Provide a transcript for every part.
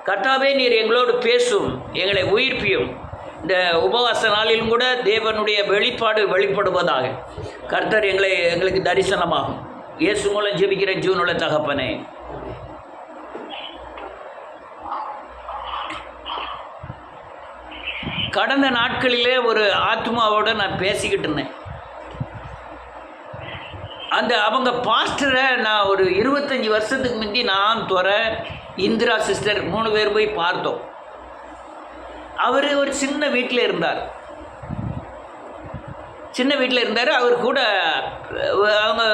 கர்த்தாவே நீர் எங்களோடு பேசும், எங்களை உயிர்ப்பியும். இந்த உபவாச நாளிலும் கூட தேவனுடைய வெளிப்பாடு வெளிப்படுவதாக. கர்த்தர் எங்களுக்கு தரிசனமாகும். இயேசு மூலம் ஜெபிக்கிற ஜீவனுள்ள தகப்பனே. கடந்த நாட்களிலே ஒரு ஆத்மாவோடு நான் பேசிக்கிட்டு இருந்தேன். அவங்க பாஸ்டரை நான் ஒரு 25 வருஷத்துக்கு முந்தி நான் இந்திரா சிஸ்டர் 3 பேர் போய் பார்த்தோம். அவர் ஒரு சின்ன வீட்டில் இருந்தார். அவர் கூட அவங்க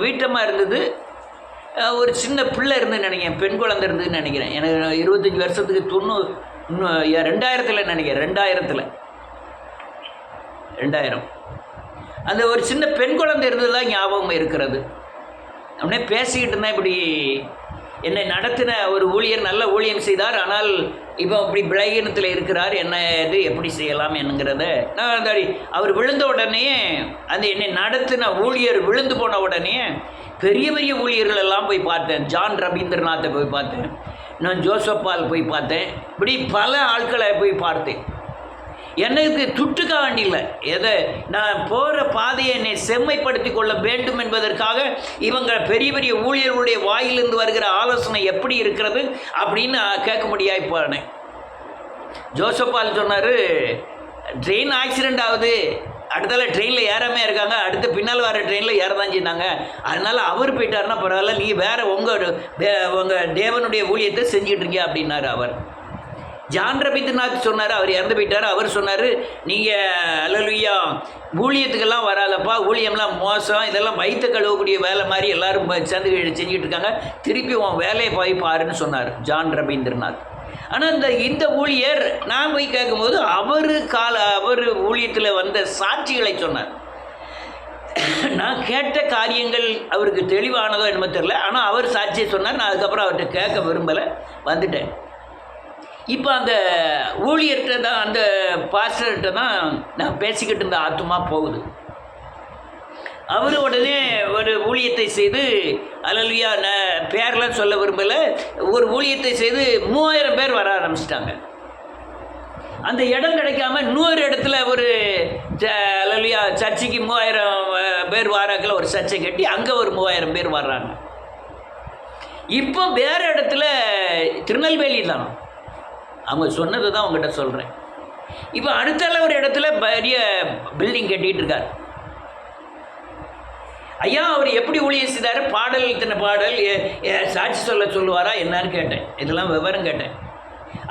வீட்டமாக இருந்தது. ஒரு சின்ன பிள்ளை இருந்துன்னு நினைக்கிறேன், பெண் குழந்தை இருந்ததுன்னு நினைக்கிறேன். எனக்கு 25 வருஷத்துக்கு 2000 நினைக்கிறேன், 2000 அந்த ஒரு சின்ன பெண் குழந்தை இருந்ததுதான் ஞாபகம் இருக்கிறது. அப்படியே பேசிக்கிட்டு இருந்தேன். இப்படி என்னை நடத்தின ஒரு ஊழியர் நல்ல ஊழியம் செய்தார், ஆனால் இப்போ இப்படி விலகினத்தில் இருக்கிறார், என்ன இது எப்படி செய்யலாம் என்னங்கிறத நான் அவர் விழுந்த உடனே என்னை நடத்தின ஊழியர் விழுந்து போன உடனே பெரிய பெரிய ஊழியர்கள் எல்லாம் போய் பார்த்தேன். ஜான் ரவீந்திரநாத்தை போய் பார்த்தேன், நான் ஜோசப் பால் போய் பார்த்தேன். இப்படி பல ஆட்களை போய் பார்த்தேன். எனக்கு துட்டுக்க வேண்டியில்லை. எதை நான் போகிற பாதையை என்னை செம்மைப்படுத்தி கொள்ள வேண்டும் என்பதற்காக இவங்க பெரிய பெரிய ஊழியர்களுடைய வாயிலிருந்து வருகிற ஆலோசனை எப்படி இருக்கிறது அப்படின்னு கேட்க முடியாது. போனேன். ஜோசப்பால் சொன்னார், ட்ரெயின் ஆக்சிடெண்ட் ஆகுது, அடுத்தால ட்ரெயினில் ஏறாமே இருக்காங்க, அடுத்து பின்னால் வர ட்ரெயினில் ஏற தான் செய்தாங்க, அதனால் அவர் போயிட்டாருன்னா பரவாயில்ல, நீ வேறு உங்கள் தேவனுடைய ஊழியத்தை செஞ்சிட்டு இருக்கீங்க அப்படின்னாரு அவர். ஜான் ரவீந்திரநாத் சொன்னார், அவர் இறந்து போயிட்டார். அவர் சொன்னார், நீங்கள் அல்லேலூயா ஊழியத்துக்கெல்லாம் வராதப்பா, ஊழியம்லாம் மோசம், இதெல்லாம் வயிற்று கழுவக்கூடிய வேலை மாதிரி எல்லோரும் சேர்ந்து செஞ்சுக்கிட்டு இருக்காங்க, திருப்பி உன் வேலையை போய் பாருன்னு சொன்னார் ஜான் ரவீந்திரநாத். ஆனால் இந்த ஊழியர் நான் போய் கேட்கும்போது அவர் ஊழியத்தில் வந்த சாட்சிகளை சொன்னார். நான் கேட்ட காரியங்கள் அவருக்கு தெளிவானதோ என்னமோ தெரியல, ஆனால் அவர் சாட்சியை சொன்னார். நான் அதுக்கப்புறம் அவர்கிட்ட கேட்க விரும்பலை, வந்துட்டேன். இப்போ அந்த ஊழியர்கிட்ட தான், அந்த பாஸ்டர்கிட்ட தான் நான் பேசிக்கிட்டு இருந்த ஆத்மா போகுது. அவர் உடனே ஒரு ஊழியத்தை செய்து, அல்லேலூயா, நான் பேரெலாம் சொல்ல விரும்பலை, ஒரு ஊழியத்தை செய்து 3000 பேர் வர ஆரம்பிச்சிட்டாங்க. அந்த இடம் கிடைக்காம இன்னொரு இடத்துல ஒரு அல்லேலூயா சர்ச்சைக்கு 3000 பேர் வாராக்கில் ஒரு சர்ச்சை கட்டி அங்கே ஒரு 3000 பேர் வர்றாங்க. இப்போ வேறு இடத்துல திருநெல்வேலி தான், அவங்க சொன்னது தான் உங்கள்கிட்ட சொல்கிறேன். இப்போ அடுத்தால ஒரு இடத்துல பெரிய பில்டிங் கட்டிகிட்டு இருக்கார். ஐயா, அவர் எப்படி ஊழியம் செய்தார், பாடல் இத்தனை பாடல் சாட்சி சொல்லுவாரா என்னன்னு கேட்டேன். இதெல்லாம் விவரம் கேட்டேன்.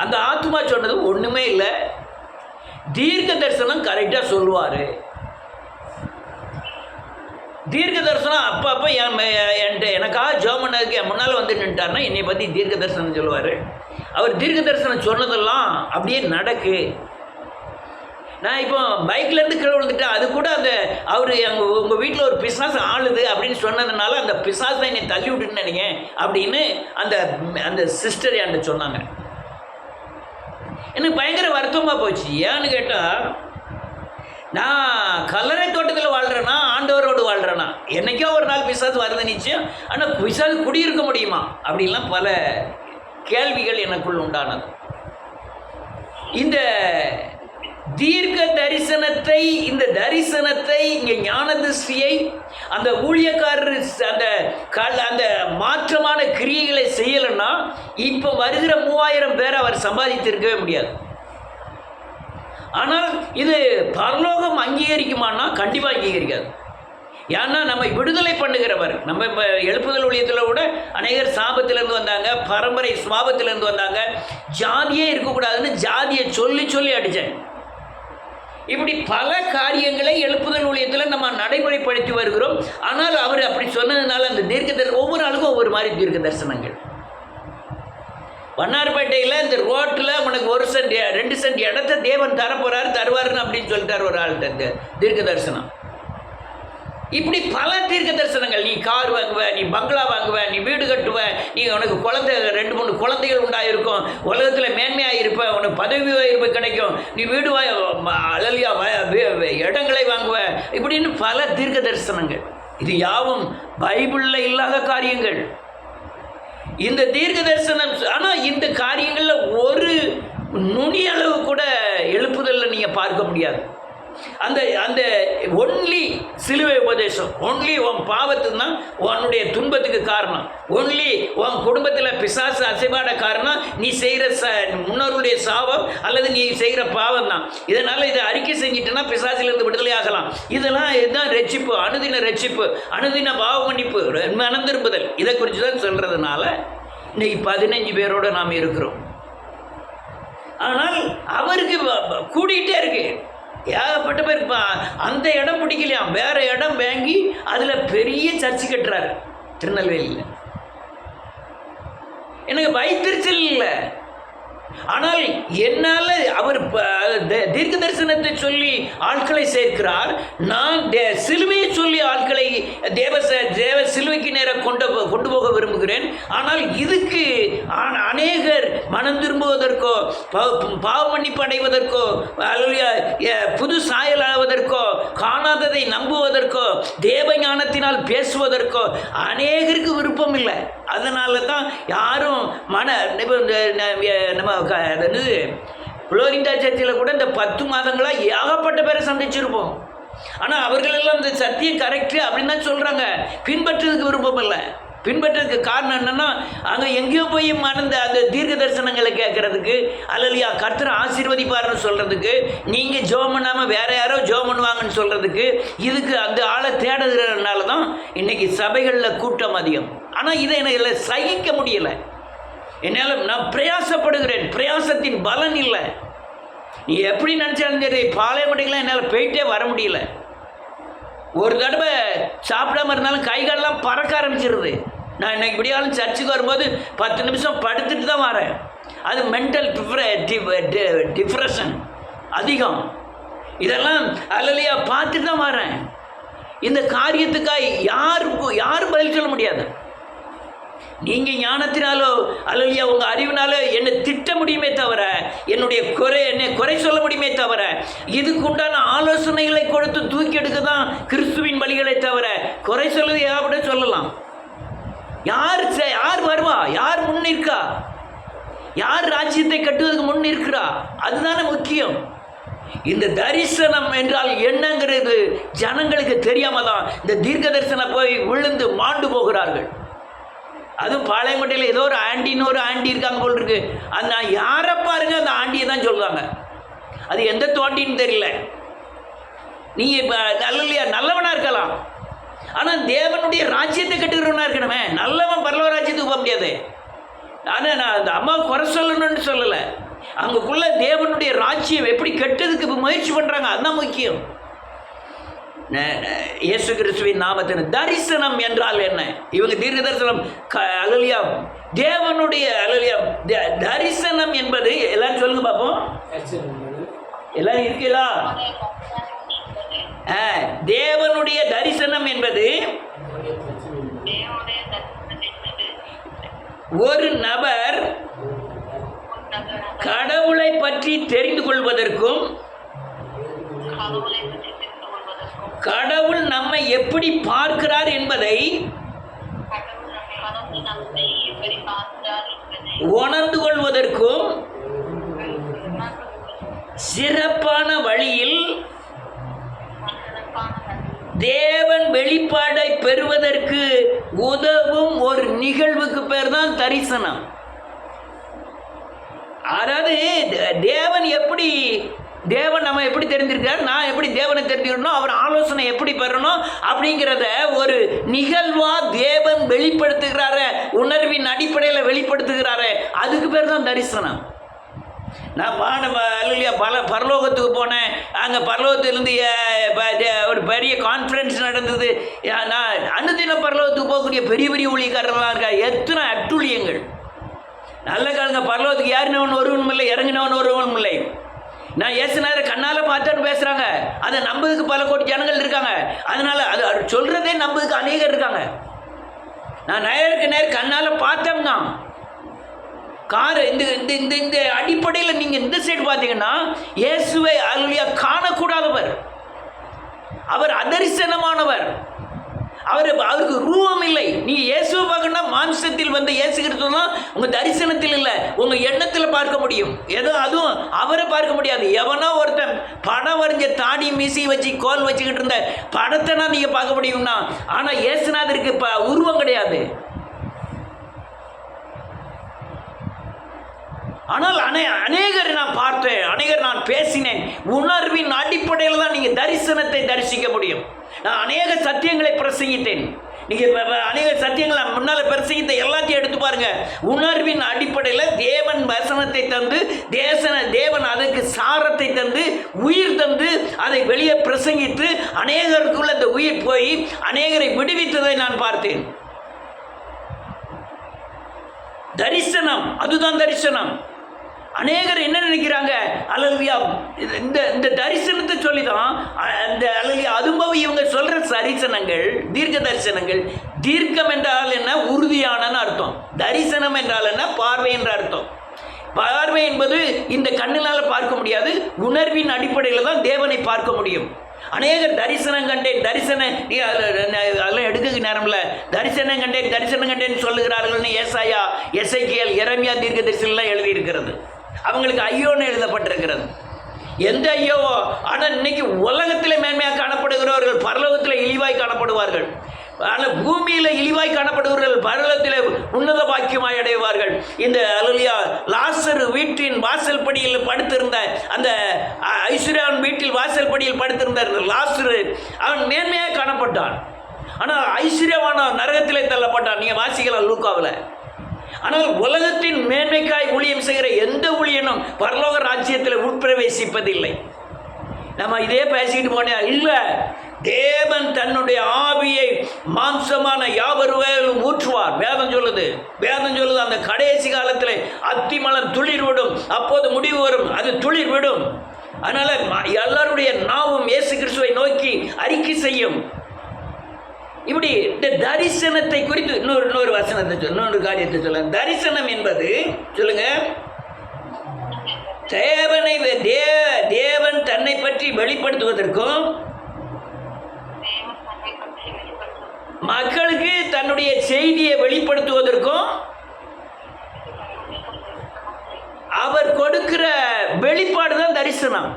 அந்த ஆத்மா சொன்னது ஒன்றுமே இல்லை, தீர்க்க தரிசனம் கரெக்டாக சொல்லுவார். தீர்க்க தரிசனம் அப்பப்போ எனக்காக ஜோமனதுக்கு என் முன்னால் வந்து நின்ட்டார்னா என்னை பற்றி தீர்க்க தரிசனம் சொல்லுவார். அவர் தீர்க்க தரிசனம் சொன்னதெல்லாம் அப்படியே நடக்கு. நான் இப்போ பைக்லேருந்து கீழே விழுந்துட்டேன், அது கூட அவர் உங்கள் வீட்டில் ஒரு பிசாசு ஆளுது அப்படின்னு சொன்னதுனால அந்த பிசாசு தான் என்னை தள்ளி விட்டுன்னு நினைக்கிறேன் அப்படின்னு அந்த சிஸ்டர் என்கிட்ட சொன்னாங்க. எனக்கு பயங்கர வருத்தமாக போச்சு. ஏன்னு கேட்டால், நான் கல்லறை தோட்டத்தில் வாழ்கிறேன்னா ஆண்டவரோடு வாழ்கிறேன்னா, என்றைக்கோ ஒரு நாள் பிசாசு வருது நிச்சயம், ஆனால் பிசாசு குடியிருக்க முடியுமா அப்படின்லாம் பல கேள்விகள் எனக்குள் உண்டானது. இந்த தீர்க்க தரிசனத்தை, இந்த தரிசனத்தை, இங்கே ஞான திருஷ்டியை அந்த ஊழியக்காரர் அந்த மாற்றமான கிரியைகளை செய்யலைன்னா இப்போ வருகிற 3000 பேரை அவர் சம்பாதித்திருக்கவே முடியாது. ஆனால் இது பரலோகம் அங்கீகரிக்குமானா கண்டிப்பாக அங்கீகரிக்காது. ஏன்னா நம்ம விடுதலை பண்ணுகிறவர். நம்ம இப்போ எழுப்புதல் ஊழியத்தில் கூட அநேகர் சாபத்திலேருந்து வந்தாங்க, பரம்பரை சுவாபத்திலேருந்து வந்தாங்க, ஜாதியே இருக்கக்கூடாதுன்னு ஜாதியை சொல்லி அடித்தேன். இப்படி பல காரியங்களை எழுப்புதல் ஊழியத்தில் நம்ம நடைமுறைப்படுத்தி வருகிறோம். ஆனால் அவர் அப்படி சொன்னதுனால அந்த ஒவ்வொரு ஆளுக்கும் ஒவ்வொரு மாதிரி தீர்க்க தரிசனங்கள். வண்ணார்பேட்டையில் இந்த ரோட்டில் உனக்கு 1 சென்ட் 2 சென்ட் இடத்த தேவன் தருவாருன்னு அப்படின்னு சொல்லிட்டார் ஒரு ஆள்கிட்ட தீர்க்க தரிசனம். இப்படி பல தீர்க்க தரிசனங்கள். நீ கார் வாங்குவ, நீ பங்களா வாங்குவ, நீ வீடு கட்டுவ, நீ உனக்கு 2-3 குழந்தைகள் உண்டாயிருக்கும், உலகத்தில் மேன்மையாக இருப்ப, உனக்கு பதவி உயர்வு கிடைக்கும், நீ வீடு அழலியா இடங்களை வாங்குவ, இப்படின்னு பல தீர்க்க தரிசனங்கள். இது யாவும் பைபிளில் இல்லாத காரியங்கள். இந்த தீர்க்க தரிசனம். ஆனால் இந்த காரியங்களில் நுனி அளவு கூட எழுப்புதலில் நீங்கள் பார்க்க முடியாது. அந்த அந்த ஒன்லி சிலுவை உபதேசம், ஒன்லி உன் பாவத்துக்கு தான் உன்னுடைய துன்பத்துக்கு காரணம், ஒன்லி உன் குடும்பத்தில் பிசாசு அசைபாட காரணம் நீ செய்கிற முன்னோருடைய சாபம் அல்லது நீ செய்கிற பாவம் தான். இதனால் இதை அறிக்கை செஞ்சிட்டுன்னா பிசாசிலிருந்து விடுதலை ஆகலாம். இதுதான் ரட்சிப்பு, அனுதின ரட்சிப்பு, அனுதின பாவ மன்னிப்பு, மனம் திரும்புதல். இதை குறித்து தான் சொல்கிறதுனால இன்னைக்கு 15 பேரோடு நாம் இருக்கிறோம். ஆனால் அவருக்கு கூடிகிட்டே இருக்கு, ஏகப்பட்ட பேர். அந்த இடம் பிடிக்கலையாம், வேற இடம் வாங்கி அதில் பெரிய சர்ச்சு கட்டுறாரு திருநெல்வேலியில். எனக்கு வைத்திருச்சல் இல்லை, ஆனால் என்னால் அவர் தீர்க்க தரிசனத்தை சொல்லி ஆட்களை சேர்க்கிறார். நான் சிலுவையை சொல்லி ஆட்களை தேவ சிலுவைக்கு நேரம் கொண்டு போக விரும்புகிறேன். ஆனால் இதுக்கு அநேகர் மனம் திரும்புவதற்கோ பாவ மன்னிப்பு அடைவதற்கோ புது சாயல் ஆவதற்கோ காணாததை நம்புவதற்கோ தேவ ஞானத்தினால் பேசுவதற்கோ அநேகருக்கு விருப்பம் இல்லை. அதனால தான் யாரும் நம்ம புளோரிண்டா சர்ச்சில் கூட இந்த 10 மாதங்களாக ஏகப்பட்ட பேரை சந்திச்சிருப்போம். ஆனால் அவர்களெல்லாம் இந்த சத்தியம் கரெக்டு அப்படின்னு தான் சொல்கிறாங்க, பின்பற்றுறதுக்கு விருப்பம் இல்லை. பின்பற்றதுக்கு காரணம் என்னென்னா, அங்கே எங்கேயோ போய் மறந்த அந்த தீர்க்க தரிசனங்களை கேட்குறதுக்கு அல்லையா கர்த்தரை ஆசீர்வதிப்பாருன்னு சொல்கிறதுக்கு, நீங்கள் ஜோம் பண்ணாமல் வேறு யாரோ ஜோம் பண்ணுவாங்கன்னு சொல்கிறதுக்கு, இதுக்கு அந்த ஆளை தேடுகிறதுனால தான் இன்றைக்கி சபைகளில் கூட்டம் அதிகம். ஆனால் இதை எனக்கு சகிக்க முடியலை. என்னால் நான் பிரயாசப்படுகிறேன், பிரயாசத்தின் பலன் இல்லை. நீ எப்படி நினச்சாலும் சரி, பாளையங்கோட்டைக்கெலாம் என்னால் போயிட்டே வர முடியல. ஒரு தடவை சாப்பிடாம இருந்தாலும் கைகாலெலாம் பறக்க ஆரம்பிச்சிருது. நான் இன்னைக்கு இப்படியாலும் சர்ச்சுக்கு வரும்போது 10 நிமிஷம் படுத்துட்டு தான் வரேன். அது மென்டல் டிப்ரெஷன் அதிகம். இதெல்லாம் அல்லையா பார்த்துட்டு தான் வரேன். இந்த காரியத்துக்காக யாரும் பதில் சொல்ல முடியாது. நீங்கள் ஞானத்தினாலோ அல்லையா உங்கள் அறிவினாலோ என்னை திட்ட முடியுமே தவிர, என்னை குறை சொல்ல முடியுமே தவிர, இதுக்கு உண்டான ஆலோசனைகளை கொடுத்து தூக்கி எடுக்க தான் கிறிஸ்துவின் வழிகளை தவிர குறை சொல்வது ஏதாவது சொல்லலாம். யார் வருவா, யார் முன் நிற்கா, யார் ராஜ்யத்தை கட்டுவதற்கு முன் நிற்கிறா, அதுதானே முக்கியம். இந்த தரிசனம் என்றால் என்னங்கிறது ஜனங்களுக்கு தெரியாம தான் இந்த தீர்க்க தரிசனம் போய் விழுந்து மாண்டு போகிறார்கள். அதுவும் பாளையங்கோட்டையில் ஏதோ ஒரு ஆண்டி இருக்காங்க போல் இருக்கு. அந்த யாரை பாருங்க அந்த ஆண்டியை தான் சொல்லுவாங்க. அது எந்த தோண்டின்னு தெரியல. நீங்கள் இப்போ நல்லவனாக இருக்கலாம், ஆனால் தேவனுடைய ராஜ்யத்தை கட்டுகிறவனாக இருக்கணுமே. நல்லவன் பரலோக ராஜ்யத்துக்கு போக முடியாது. ஆனால் நான் அந்த அம்மாவை குறை சொல்லணும்னு சொல்லலை. அங்குக்குள்ள தேவனுடைய ராஜ்யம் எப்படி கெட்டதுக்கு முயற்சி பண்ணுறாங்க, அதுதான் முக்கியம். இயேசு கிறிஸ்துவின் நாமத்தின் தரிசனம் என்றால் என்ன? இவங்க தீர்க்க தரிசனம் அல்லையா தேவனுடைய அல்லையா தரிசனம் என்பது எல்லாரும் சொல்லுங்க பார்ப்போம். எல்லாரும் இருக்கீங்களா? தேவனுடைய தரிசனம் என்பது ஒரு நபர் கடவுளை பற்றி தெரிந்து கொள்வதற்கும், கடவுள் நம்மை எப்படி பார்க்கிறார் என்பதை உணர்ந்து கொள்வதற்கும் சிறப்பான வழியில் தேவன் வெளிப்பாடை பெறுவதற்கு உதவும் ஒரு நிகழ்வுக்கு பேர் தான் தரிசனம். அதாவது தேவன் நம்ம எப்படி தெரிஞ்சிருக்கார், நான் எப்படி தேவனை தெரிஞ்சுக்கணும், அவர் ஆலோசனை எப்படி பெறணும் அப்படிங்கிறத ஒரு நிகழ்வா தேவன் வெளிப்படுத்துகிறாரு, உணர்வின் அடிப்படையில் வெளிப்படுத்துகிறாரு. அதுக்கு பேர் தான் தரிசனம். நான் பரலோகத்துக்கு போனேன். அங்கே பரலோகத்திலிருந்து ஒரு பெரிய கான்ஃபரன்ஸ் நடந்தது. நான் அனுதின பரலோகத்துக்கு போகக்கூடிய பெரிய பெரிய ஊழியக்காரர்களாக இருக்கா. எத்தனை அட்டுழியங்கள். நல்ல காலங்க பரலோகத்துக்கு யாருனவன் ஒருவனும் இல்லை, இறங்கினவன் ஒருவனும் இல்லை. நான் ஏசுனார கண்ணால் பார்த்தேன்னு பேசுகிறாங்க. அதை நம்புறதுக்கு பல கோடி ஜனங்கள் இருக்காங்க. அதனால் அது சொல்கிறதே நம்புறதுக்கு அநேகர் இருக்காங்க. நான் நேருக்கு கண்ணால் பார்த்தோம்னா கார் இந்த அடிப்படையில் நீங்கள் இந்த சைடு பார்த்தீங்கன்னா இயேசுவை அல்லையா காணக்கூடாதவர், அவர் அதரிசனமானவர். அவருக்கு ரூபம் இல்லை. நீங்க இயேசுவை பார்க்கணும்னா மாம்சத்தில் வந்து இயேசு கிறிஸ்து தான் உங்க தரிசனத்தில் இல்லை, உங்க எண்ணத்தில் பார்க்க முடியும். ஏதோ அதுவும் அவரை பார்க்க முடியாது. எவனோ ஒருத்தன் படம் வரைஞ்ச தாடி மீசி வச்சு கோல் வச்சுக்கிட்டு இருந்த படத்தை நீங்க பார்க்க முடியும்னா, ஆனா இயேசுநாதருக்கு உருவம் கிடையாது. ஆனால் அநேகர் நான் பார்த்தேன், அநேகர் நான் பேசினேன். உணர்வின் அடிப்படையில் தான் நீங்கள் தரிசனத்தை தரிசிக்க முடியும். நான் அநேக சத்தியங்களை பிரசங்கித்தேன். நீங்கள் அநேக சத்தியங்களை முன்னால் பிரசங்கித்த எல்லாத்தையும் எடுத்து பாருங்க. உணர்வின் அடிப்படையில் தேவன் வசனத்தை தந்து தேவன் அதற்கு சாரத்தை தந்து உயிர் தந்து அதை வெளியே பிரசங்கித்து அநேகருக்குள்ள அந்த உயிர் போய் அநேகரை விடுவித்ததை நான் பார்த்தேன். தரிசனம், அதுதான் தரிசனம். அநேகர் என்ன நினைக்கிறாங்க, அல்லேலூயா, இந்த தரிசனத்தை சொல்லி தான் அந்த அல்லேலூயா அதுவும் இவங்க சொல்ற தரிசனங்கள் தீர்க்க தரிசனங்கள். தீர்க்கம் என்றால் என்ன? உறுதியானன்னு அர்த்தம். தரிசனம் என்றால் என்ன? பார்வை என்ற அர்த்தம். பார்வை என்பது இந்த கண்ணினால் பார்க்க முடியாது, உணர்வின் அடிப்படையில் தான் தேவனை பார்க்க முடியும். அநேகர் தரிசனம் கண்டேன், அதெல்லாம் எடுக்க நேரம்ல தரிசனம் கண்டேன் சொல்லுகிறார்கள்னு ஏசாயா, எசேக்கியேல், எரேமியா தீர்க்க தரிசனம்லாம் எழுதியிருக்கிறது. அவங்களுக்கு ஐயோன்னு எழுதப்பட்டிருக்கிறது. எந்த ஐயோவோ? ஆனால் இன்னைக்கு உலகத்தில் மேன்மையாக காணப்படுகிறவர்கள் பரலோகத்தில் இழிவாய் காணப்படுவார்கள். ஆனால் பூமியில் இழிவாய் காணப்படுகிறவர்கள் பரலோகத்தில் உன்னத பாக்கியமாய் அடைவார்கள். இந்த அல்லேலூயா லாசரு வீட்டின் வாசல் படியில் படுத்திருந்த அந்த ஐஸ்வர்யாவின் வீட்டில் வாசல் படியில் படுத்திருந்த லாசரு அவன் மேன்மையாக காணப்பட்டான். ஆனால் ஐஸ்வர்யமான நரகத்திலே தள்ளப்பட்டான். நீங்கள் வாசிக்கலாம் லூக்காவில். ஆனால் உலகத்தின் மேன்மைக்காய் ஊழியம் செய்கிற எந்த ஊழியனும் பரலோக ராஜ்யத்தில் உட்பிரவேசிப்பதில்லை. நம்ம இதே பேசிக்கிட்டு போனேன் இல்லை. தேவன் தன்னுடைய ஆவியை மாம்சமான யாவரும் ஊற்றுவார். வேதம் சொல்லுது அந்த கடைசி காலத்தில் அத்திமலம் துளிர் விடும், அப்போது முடிவு வரும், அது துளிர் விடும். அதனால எல்லாருடைய நாவும் இயேசு கிறிஸ்துவை நோக்கி அறிக்கை செய்யும். இப்படி இந்த தரிசனத்தை குறித்து இன்னொரு வசனத்தை இன்னொரு காரியத்தை சொல்லுங்க. தரிசனம் என்பது சொல்லுங்க, தேவன் தன்னை பற்றி வெளிப்படுத்துவதற்கும் மக்களுக்கு தன்னுடைய செய்தியை வெளிப்படுத்துவதற்கும் அவர் கொடுக்கிற வெளிப்பாடு தான் தரிசனம்.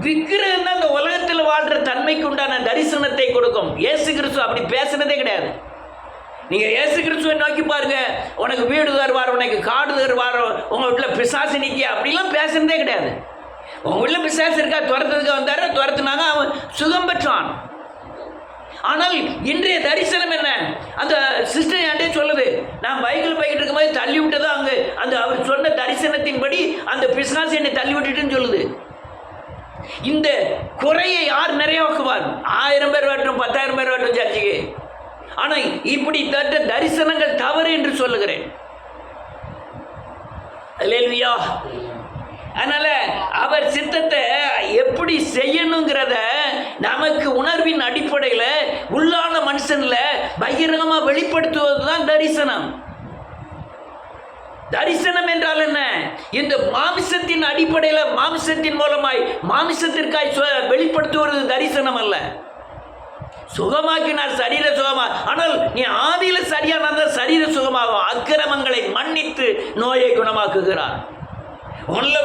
விக்கிரகம் தான் இந்த உலகத்தில் வாழ்ற தன்மைக்கு உண்டான தரிசனத்தை கொடுக்கும். இயேசு கிறிஸ்து அப்படி பேசுனதே கிடையாது. நீங்க இயேசு கிறிஸ்துவை நோக்கி பாருங்க, உனக்கு வீடு தருவார், உனக்கு காடு தருவார், உங்க வீட்டில் பிசாசு நிற்க, அப்படிலாம் பேசுனதே கிடையாது. உங்க வீட்டில் பிசாசு இருக்கா, துரத்துறதுக்கு வந்தாரு, துரத்துனாங்க, அவன் சுகம் பெற்றான். ஆனால் இன்றைய தரிசனம் என்ன? அந்த சிஸ்டர் என்கிட்ட சொல்லுது, நான் பைக்கில் போய்கிட்டு இருக்கும்போது தள்ளி விட்டதோ அங்கே அந்த அவர் சொன்ன தரிசனத்தின்படி அந்த பிசாசு என்னை தள்ளி விட்டுட்டுன்னு சொல்லுது. இந்த குறையை யார் நிறைவாக்குவார்? 1000 பேர் வரட்டும், 10,000 பேர் வரட்டும் சர்ச்சுக்கு. ஆனால் இப்படி தரிசனங்கள் தவறு என்று சொல்லுகிறேன். அல்லேலூயா. அதனால அவர் சித்தத்தை எப்படி செய்யணுங்கிறத நமக்கு உணர்வின் அடிப்படையில் உள்ளான மனுஷன்ல பகிரங்கமாக வெளிப்படுத்துவது தான் தரிசனம். தரிசனம் என்றால் என்ன? இந்த மாமிசத்தின் அடிப்படையில் மாமிசத்தின் மூலமாய் மாமிசத்திற்காய் வெளிப்படுத்துவது தரிசனம் அல்ல. சுகமாக்கினார் சரீர சுகமா, ஆனால் நீ ஆதியில் சரியான சரீர சுகமாகும். அக்கிரமங்களை மன்னித்து நோயை குணமாக்குகிறார். உள்ள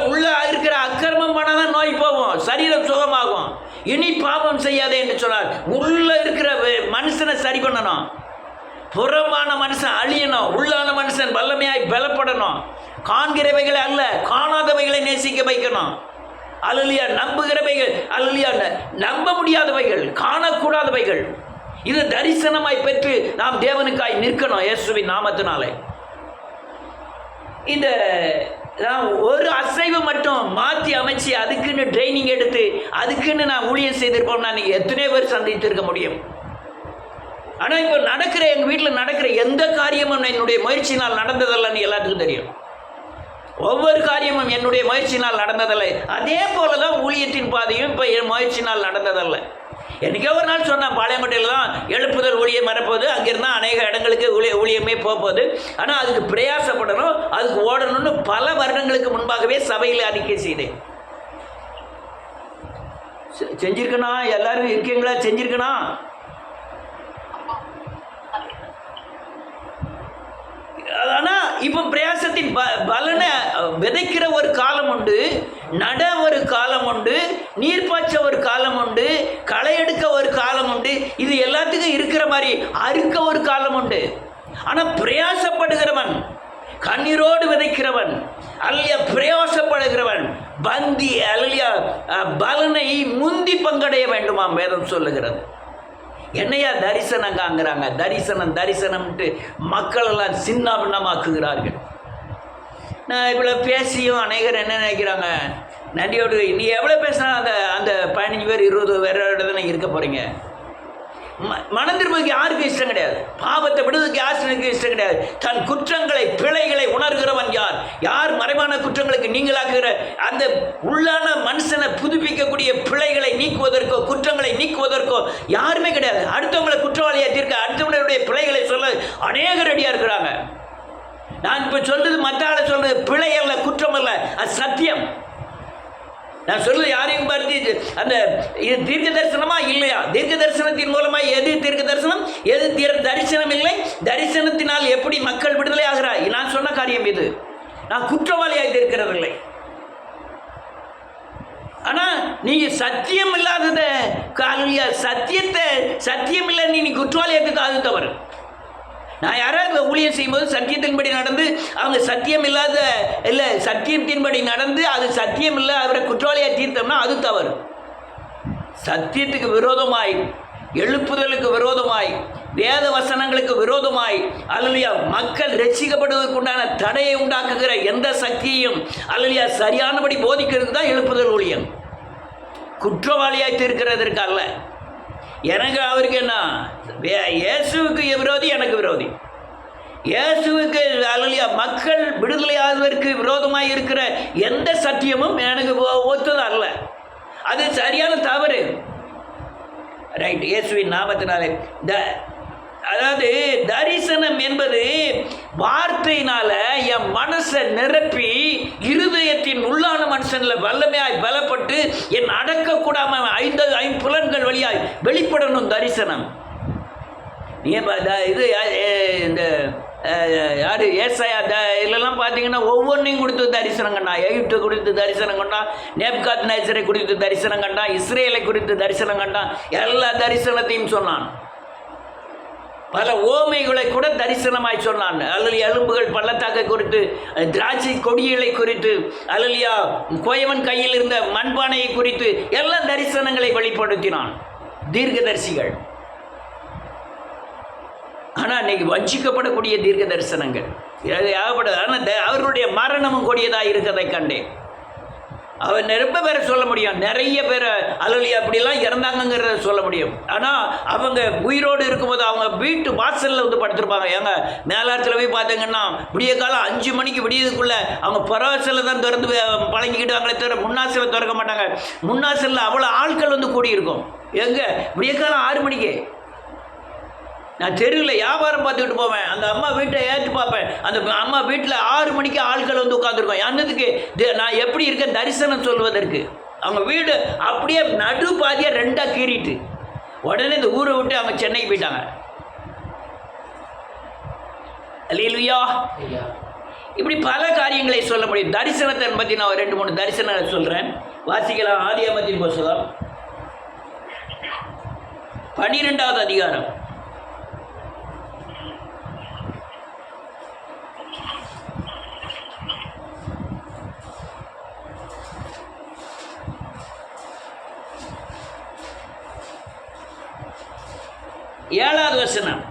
இருக்கிற அக்கிரமம் பண்ணாதான் நோய் போகும், சரீரம் சுகமாகும். இனி பாவம் செய்யாதே என்று சொன்னார். உள்ள இருக்கிற மனுஷனை சரி பண்ணணும். புறமான மனுஷன் அழியணும், உள்ளான மனுஷன் வல்லமையாய் பலப்படணும். காண்கிறவைகளை அல்ல, காணாதவைகளை நேசிக்க வைக்கணும். அல்லேலூயா. நம்புகிறவைகள், அல்லேலூயா, நம்ப முடியாதவைகள், காணக்கூடாதவைகள், இது தரிசனமாய் பெற்று நாம் தேவனுக்காய் நிற்கணும் இயேசுவின் நாமத்தினாலே. இந்த நான் ஒரு அசைவை மட்டும் மாற்றி அமைச்சு அதுக்குன்னு ட்ரைனிங் எடுத்து அதுக்குன்னு நான் ஊழியம் செய்திருப்போம்னா நீங்கள் எத்தனையோ பேர் சந்தித்திருக்க முடியும். ஆனால் இப்போ நடக்கிற எங்கள் வீட்டில் நடக்கிற எந்த காரியமும் என்னுடைய முயற்சினால் நடந்ததல்லன்னு எல்லாத்துக்கும் தெரியும். ஒவ்வொரு காரியமும் என்னுடைய முயற்சினால் நடந்ததில்லை. அதே போல தான் ஊழியத்தின் பாதையும் இப்போ என் முயற்சினால் நடந்ததல்ல. என்றைக்கோ ஒரு நாள் சொன்னேன், பாளையங்கோட்டையில் தான் எழுப்புதல் ஊழியம் வரப்போகுது, அங்கிருந்தால் அநேக இடங்களுக்கு ஊழியமே போகுது. ஆனால் அதுக்கு பிரயாசப்படணும், அதுக்கு ஓடணும்னு பல வருடங்களுக்கு முன்பாகவே சபையில் அறிக்கை செய்தேன். செஞ்சிருக்கணும். எல்லாரும் இருக்கீங்களா? செஞ்சிருக்கணும். ஆனால் இப்போ பிரயாசத்தின் பலனை விதைக்கிற ஒரு காலம் உண்டு, நட ஒரு காலம் உண்டு, நீர் பாய்ச்ச ஒரு காலம் உண்டு, களை எடுக்க ஒரு காலம் உண்டு. இது எல்லாத்துக்கும் இருக்கிற மாதிரி அறுக்க ஒரு காலம் உண்டு. ஆனால் பிரயாசப்படுகிறவன், கண்ணீரோடு விதைக்கிறவன், அல்லையா பிரயாசப்படுகிறவன் பந்தி அல்லையா பலனை முந்தி பங்கடைய வேண்டுமாம் வேதம் சொல்லுகிறது. என்னையா தரிசனம் காங்கிறாங்க? தரிசனம் தரிசனம்ட்டு மக்கள் எல்லாம் சின்ன பின்னமாக்குகிறார்கள். நான் இவ்வளோ பேசியும் அநேகர் என்ன நினைக்கிறாங்க, நன்றியோடு நீ எவ்வளோ பேசினா அந்த அந்த 15 பேர் 20 பேர் தானே இருக்க போகிறீங்க. மனம் திரும்புவதுக்கு யாருக்கும் இஷ்டம் கிடையாது. பாவத்தை விடுவதற்கு யாருக்கு இஷ்டம் கிடையாது. தன் குற்றங்களை பிழைகளை உணர்கிறவன் யார்? யார் மறைவான குற்றங்களுக்கு நீங்களாக்குகிற அந்த உள்ளான மனுஷனை புதுப்பிக்கக்கூடிய பிழைகளை நீக்குவதற்கோ குற்றங்களை நீக்குவதற்கோ யாருமே கிடையாது. அடுத்தவங்களை குற்றவாளியாக தீர்க்க, அடுத்தவங்களுடைய பிழைகளை சொல்ல அநேகர் ரெடியாக இருக்கிறாங்க. நான் இப்போ சொல்றது மற்ற ஆளை சொல்றது பிழை அல்ல, குற்றம் அல்ல, அது சத்தியம். நான் சொல்லுவது யாரையும் பார்த்து அந்த இது தீர்க்க தரிசனமா இல்லையா? தீர்க்க தரிசனத்தின் மூலமாக எது தீர்க்க தரிசனம், எது தரிசனம் இல்லை? தரிசனத்தினால் எப்படி மக்கள் விடுதலை ஆகிறார்? நான் சொன்ன காரியம் இது. நான் குற்றவாளியாக இருக்கிறதில்லை. ஆனால் நீ சத்தியம் இல்லாதத சத்தியத்தை சத்தியம் இல்லை நீ குற்றவாளியாக அது தவறு. நான் யாராவது ஊழியம் செய்யும்போது சத்தியத்தின்படி நடந்து அவங்க சத்தியம் இல்லாத இல்லை சத்தியத்தின்படி நடந்து அது சத்தியம் இல்லை அவரை குற்றவாளியாக தீர்த்தோம்னா அது தவறு. சத்தியத்துக்கு விரோதமாய், எழுப்புதலுக்கு விரோதமாய், வேத வசனங்களுக்கு விரோதமாய் அல்லையா மக்கள் ரட்சிக்கப்படுவதற்கு உண்டான தடையை உண்டாக்குகிற எந்த சக்தியையும் அல்லையா சரியானபடி போதிக்கிறதுக்கு தான் எழுப்புதல் ஊழியம். குற்றவாளியாய் தீர்க்கிறதற்கு அல்ல. எனக்கு அவருக்கு என்ன, இயேசுவுக்கு விரோதி, எனக்கு விரோதி. இயேசுவுக்கு அல்லையா மக்கள் விடுதலை ஆகுவதற்கு விரோதமாக இருக்கிற எந்த சத்தியமும் எனக்கு ஒத்தது அல்ல. அது சரியான தவறு. ரைட். இயேசுவின் நாமத்தினாலே அதாவது தரிசனம் என்பது வார்த்தையினால என் மனசை நிரப்பி இருதயத்தின் உள்ளான மனுஷனில் வல்லமையாய் பலப்பட்டு என் அடக்கக்கூடாம 5 ஐம்புலன்கள் வழியாய் வெளிப்படணும் தரிசனம். நீ இது இந்த யார் ஏசாயா இதெல்லாம் பார்த்தீங்கன்னா ஒவ்வொன்றையும் கொடுத்து தரிசனம் கண்டான். எகிப்து குறித்து தரிசனம் கண்டான், நேப்காத் நேசரை குறித்து தரிசனம் கண்டான், இஸ்ரேலை குறித்து தரிசனம் கண்டான். எல்லா தரிசனத்தையும் சொன்னான். பல ஓமைகளை கூட தரிசனமாய் சொன்னான். அல்லது எலும்புகள் பள்ளத்தாக்கை குறித்து, திராட்சை கொடிகளை குறித்து, அல்லலியா கோயவன் கையில் இருந்த மண்பானையை குறித்து எல்லா தரிசனங்களை வெளிப்படுத்தினான் தீர்க்கதரிசிகள். ஆனால் இன்னைக்கு வஞ்சிக்கப்படக்கூடிய தீர்க்க தரிசனங்கள் ஏகப்பட்டது. ஆனால் அவர்களுடைய மரணமும் கொடியதாக இருக்கிறதை கண்டேன். அவன் ரொம்ப பேரை சொல்ல முடியும், நிறைய பேர் அலுவலி அப்படிலாம் இறந்தாங்கிறத சொல்ல முடியும். ஆனால் அவங்க உயிரோடு இருக்கும்போது அவங்க வீட்டு வாசலில் வந்து படுத்திருப்பாங்க. எங்க மேலாரத்தில் போய் பார்த்தீங்கன்னா விடிய காலம் 5 மணிக்கு விடியதுக்குள்ளே அவங்க பரவாசலில் தான் திறந்து பழங்கிக்கிட்டாங்களே தவிர முன்னாசில் திறக்க மாட்டாங்க. முன்னாசில் அவ்வளோ ஆட்கள் வந்து கூடியிருக்கும். எங்கே விடிய காலம் 6 மணிக்கு நான் தெருவில் வியாபாரம் பார்த்துக்கிட்டு போவேன். அந்த அம்மா வீட்டை ஏற்றி பார்ப்பேன். அந்த அம்மா வீட்டில் 6 மணிக்கு ஆட்கள் வந்து உட்காந்துருக்கோம். என்னதுக்கு? நான் எப்படி இருக்கேன் தரிசனம் சொல்வதற்கு. அவங்க வீடு அப்படியே நடு பாதியாக 2ஆக கீறிட்டு உடனே இந்த ஊரை விட்டு அவங்க சென்னைக்கு போயிட்டாங்க. அல்லேலூயா. இப்படி பல காரியங்களை சொல்ல முடியும். தரிசனத்தை பற்றி நான் 2-3 தரிசனங்களை சொல்கிறேன். வாசிக்கலாம். ஆதியாகமத்தின் புத்தகம் 12வது அதிகாரம் 7வது வசனம்.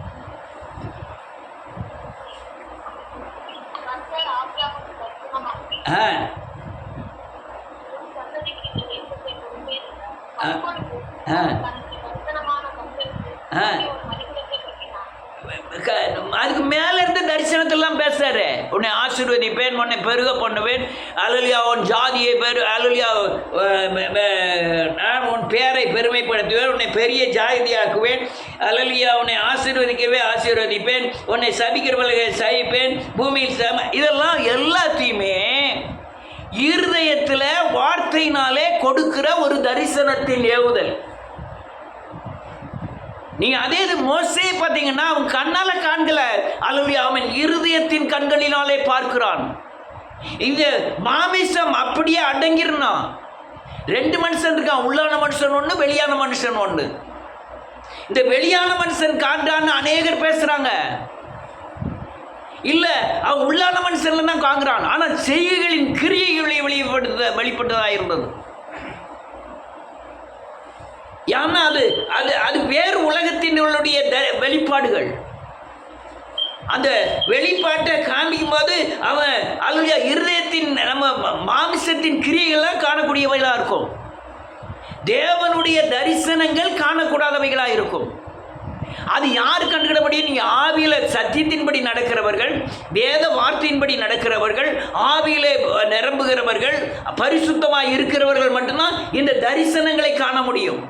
அதுக்கு மேலே இருந்து தரிசனத்தெல்லாம் பேசுறாரு. உன்னை ஆசீர்வதிப்பேன், உன்னை பெருக பண்ணுவேன், அல்லலியா உன் ஜாதியை அல்லலியா உன் பேரை பெருமைப்படுத்துவேன், உன்னை பெரிய ஜாதியாக்குவேன், அல்லலியா உன்னை ஆசீர்வதிப்பேன், உன்னை சபிக்கிறவர்களை சபிப்பேன், பூமியில் இதெல்லாம் எல்லாத்தையுமே இருதயத்தில் வார்த்தையினாலே கொடுக்கிற ஒரு தரிசனத்தின் ஏவுதல். நீங்க அதே இது மோசே பார்த்தீங்கன்னா அவன் கண்ணால காண்கல, அல்லது அவன் இருதயத்தின் கண்களினாலே பார்க்கிறான். இந்த மாமிசம் அப்படியே அடங்கிருந்தான். ரெண்டு மனுஷன் இருக்கான், உள்ளான மனுஷன் ஒன்று, வெளியான மனுஷன் ஒன்று. இந்த வெளியான மனுஷன் காண்றான்னு அநேகர் பேசுறாங்க. இல்ல அவன் உள்ளான மனுஷன்ல தான் காண்கிறான். ஆனா செய்கைகளின் கிரியைகளை வெளிப்பட்டதா இருந்தது. ஏன்னா அது அது அது வேறு உலகத்தினுடைய வெளிப்பாடுகள். அந்த வெளிப்பாட்டை காண்பிக்கும் போது அவன் அல்லது இருதயத்தின் நம்ம மாமிசத்தின் கிரியைகள்லாம் காணக்கூடியவைகளாக இருக்கும். தேவனுடைய தரிசனங்கள் காணக்கூடாதவைகளாக இருக்கும். அது யார் கண்டுகிட முடியும்? நீங்கள் ஆவியில் சத்தியத்தின்படி நடக்கிறவர்கள், வேத வார்த்தையின்படி நடக்கிறவர்கள், ஆவியிலே நிரம்புகிறவர்கள், பரிசுத்தமாக இருக்கிறவர்கள் மட்டும்தான் இந்த தரிசனங்களை காண முடியும்.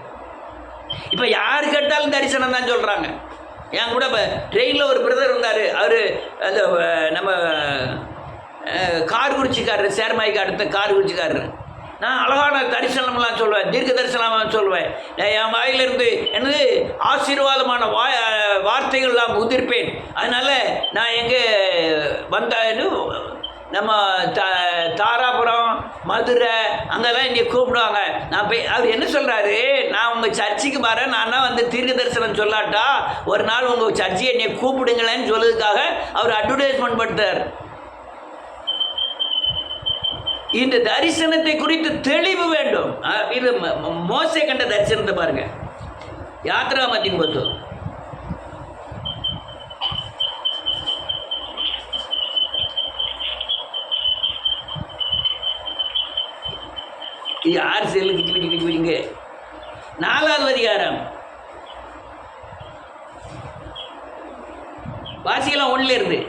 இப்போ யார் கேட்டாலும் தரிசனம் தான் சொல்கிறாங்க. என் கூட இப்போ ட்ரெயினில் ஒரு பிரதர் இருந்தார். அவர் அந்த நம்ம கார்குறிச்சிக்காரர், சேர்மாய்க்கு அடுத்த கார்குறிச்சிக்காரர். நான் அழகான தரிசனம்லாம் சொல்லுவேன், தீர்க்க தரிசனமாக சொல்லுவேன். என் வாயிலிருந்து எனது ஆசீர்வாதமான வார்த்தைகள்லாம் உதிர்ப்பேன். அதனால் நான் எங்கே வந்தான்னு நம்ம தாராபுரம், மதுரை அங்கெல்லாம் என்னை கூப்பிடுவாங்க. நான் போய் அவர் என்ன சொல்கிறாரு, நான் உங்கள் சர்ச்சுக்கு வரேன், நான் தான் வந்து தீர்க்க தரிசனம் சொல்லாட்டா ஒரு நாள் உங்கள் சர்ச்சை என்னை கூப்பிடுங்களேன்னு சொல்லுறதுக்காக அவர் அட்வர்டைஸ்மெண்ட் படுத்தார். இந்த தரிசனத்தை குறித்து தெளிவு வேண்டும். இது மோசே கண்ட தரிசனத்தை பாருங்க, யாத்ராமத்தின் போது. இது 6 செல்லுக்கு 4வது அதிகாரம் வாசிக்கலாம் 1ல இருந்து.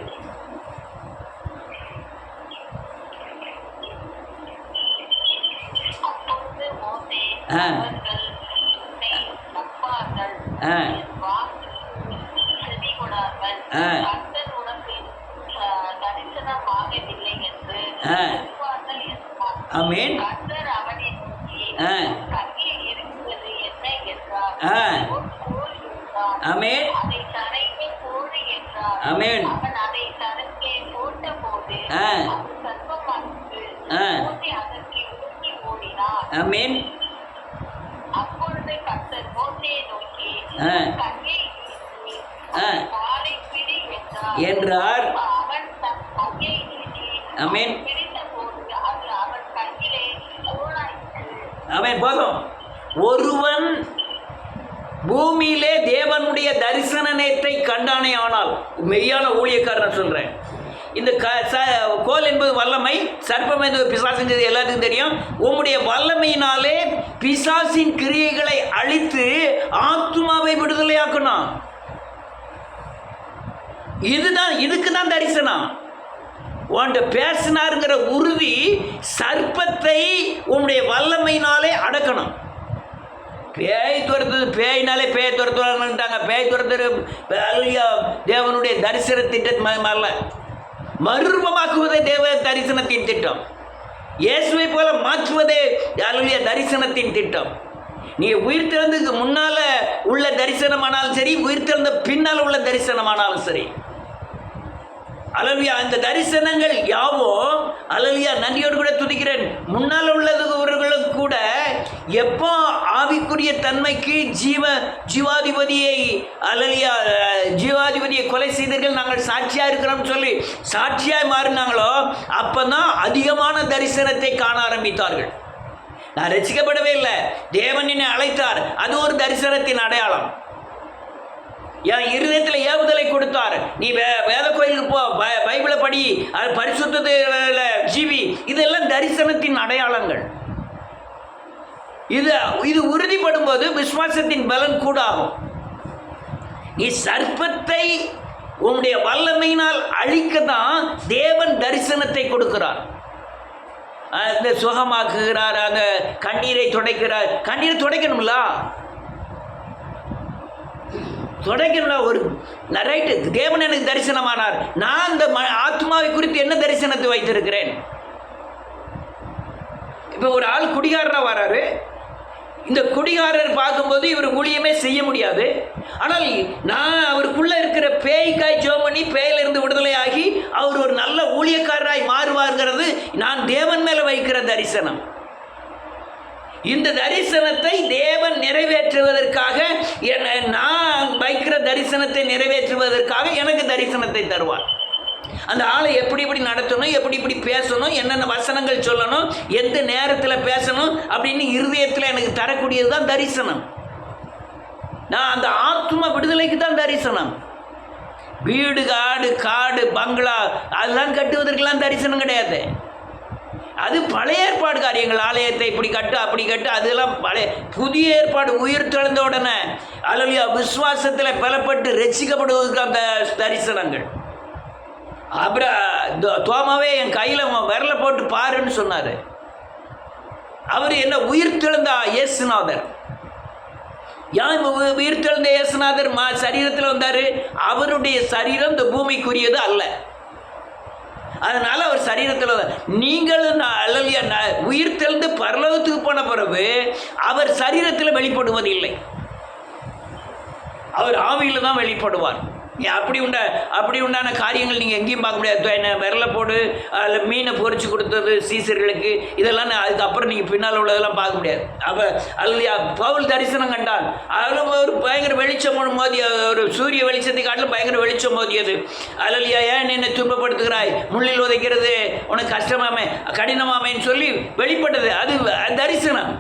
ஆமென். ஆமென். ஆமென். ஆமென். என்றார். ஆமென். ஆமென். போதும். ஒருவன் பூமியிலே தேவனுடைய தரிசனத்தை கண்டானே ஆனால், மெய்யான ஊழியக்காரன் சொல்றேன். இந்த கோல் என்பது வல்லமை, சர்ப்பம் என்பது பிசாசின் எல்லாத்துக்கும் தெரியும். உம்முடைய வல்லமையினாலே பிசாசின் கிரியைகளை அழித்து ஆத்துமாவை விடுதலையாக்கணும். இதுதான், இதுக்கு தான் தரிசனம். உன்ட பேசினாருங்கிற உறுதி சர்ப்பத்தை உன்னுடைய வல்லமையினாலே அடக்கணும். பேய் துரத்துது, பேயினாலே பேய் துரத்துவாங்க. பேய் துரத்துற தேவனுடைய தரிசன திட்டம் அல்ல, மறுரூபமாக்குவதே தேவ தரிசனத்தின் திட்டம். இயேசுவை போல மாற்றுவதே தரிசனத்தின் திட்டம். நீ உயிர் திறந்ததுக்கு முன்னால உள்ள தரிசனமானாலும் சரி, உயிர் திறந்த பின்னால் உள்ள தரிசனமானாலும் சரி. அல்லேலூயா. இந்த தரிசனங்கள் யாவோ அல்லேலூயா நன்றியோடு கூட துதிக்கிறேன். முன்னால் உள்ளவர்களுக்கு கூட எப்போ ஆவிக்குரிய தன்மைக்கு ஜீவாதிபதியை அல்லேலூயா ஜீவாதிபதியை கொலை செய்தீர்கள், நாங்கள் சாட்சியாக இருக்கிறோம்னு சொல்லி சாட்சியாக மாறினாங்களோ அப்போ தான் அதிகமான தரிசனத்தை காண ஆரம்பித்தார்கள். நான் ரசிக்கப்படவே இல்லை, தேவன் என்னை அழைத்தார், அது ஒரு தரிசனத்தின் அடையாளம். என் இருதயத்தில் ஏவுதலை கொடுத்தார், நீ வேத கோயிலுக்கு போ, பைபிளை படி, அது பரிசுத்தத்தில் ஜீவி, இதெல்லாம் தரிசனத்தின் அடையாளங்கள். இது உறுதிப்படும் போது விசுவாசத்தின் பலன் கூடாகும். நீ சர்ப்பத்தை உன்னுடைய வல்லமையினால் அழிக்க தான் தேவன் தரிசனத்தை கொடுக்கிறார். அந்த சுகமாக்குகிறார், அந்த கண்ணீரை துடைக்கிறார். கண்ணீரை துடைக்கணும்ல, துடைக்கணும்ல. ஒரு ரைட்டு, தேவன் எனக்கு தரிசனமானார், நான் இந்த ஆத்மாவை குறித்து என்ன தரிசனத்தை வைத்திருக்கிறேன்? இப்போ ஒரு ஆள் குடிகாரராக வராரு, இந்த குடிகாரர் பார்க்கும்போது இவர் ஊழியமே செய்ய முடியாது. ஆனால் நான் அவருக்குள்ளே இருக்கிற பேய்க்காய் ஜெபம் பண்ணி பேயிலிருந்து விடுதலை ஆகி அவர் ஒரு நல்ல ஊழியக்காரராய் மாறுவார்கிறது நான் தேவன் மேலே வைக்கிற தரிசனம். இந்த தரிசனத்தை தேவன் நிறைவேற்றுவதற்காக, நான் வைக்கிற தரிசனத்தை நிறைவேற்றுவதற்காக எனக்கு தரிசனத்தை தருவார். அந்த ஆளை எப்படி எப்படி நடத்தணும், எப்படி பேசணும், என்னென்ன வசனங்கள் சொல்லணும், எந்த நேரத்தில் பேசணும் அப்படின்னு இருதயத்தில் எனக்கு தரக்கூடியது தான் தரிசனம். நான் அந்த ஆத்ம விடுதலைக்கு தான் தரிசனம். வீடு காடு பங்களா அதெல்லாம் கட்டுவதற்கெல்லாம் தரிசனம் கிடையாது. அது பழைய ஏற்பாடு காரியங்கள். ஆலயத்தை இப்படி கட்டு அப்படி கட்டு, அதெல்லாம் பழைய. புதிய ஏற்பாடு உயிர் தெழுந்த உடனே அல்லையா விசுவாசத்தில் பலப்பட்டு ரட்சிக்கப்படுவதற்கு அந்த தரிசனங்கள். அப்புறம் தோமாவே என் கையில் விரல போட்டு பாருன்னு சொன்னார். அவர் என்ன உயிர் தெழுந்தா இயேசுநாதர். ஏன் உயிர் தெழுந்த இயேசுநாதர் சரீரத்தில் வந்தார்? அவருடைய சரீரம் இந்த பூமிக்குரியது அல்ல. அதனால அவர் சரீரத்தில், நீங்களும் அல்லையா உயிர் தெழுந்து பரலோகத்துக்கு போன பிறகு அவர் சரீரத்தில் வெளிப்படுவதில்லை, அவர் ஆவியில் தான் வெளிப்படுவார். அப்படி உண்டான காரியங்கள் நீங்கள் எங்கேயும் பார்க்க முடியாது. என்ன விரல போடு, அதில் மீனை பொறிச்சு கொடுத்தது சீசர்களுக்கு, இதெல்லாம் அதுக்கப்புறம் நீங்கள் பின்னால் உள்ளதெல்லாம் பார்க்க முடியாது. அப்போ அல்லையா பவுல் தரிசனம் கண்டான். அதில் ஒரு பயங்கர வெளிச்சம் மோதிய, ஒரு சூரிய வெளிச்சத்தை காட்டிலும் பயங்கர வெளிச்சம் மோதியது. அல்லையா ஏன் என்னை துன்பப்படுத்துகிறாய், முள்ளில் உதைக்கிறது உனக்கு கஷ்டமாமே கடினமாமேன்னு சொல்லி வெளிப்பட்டது. அது தரிசனம்.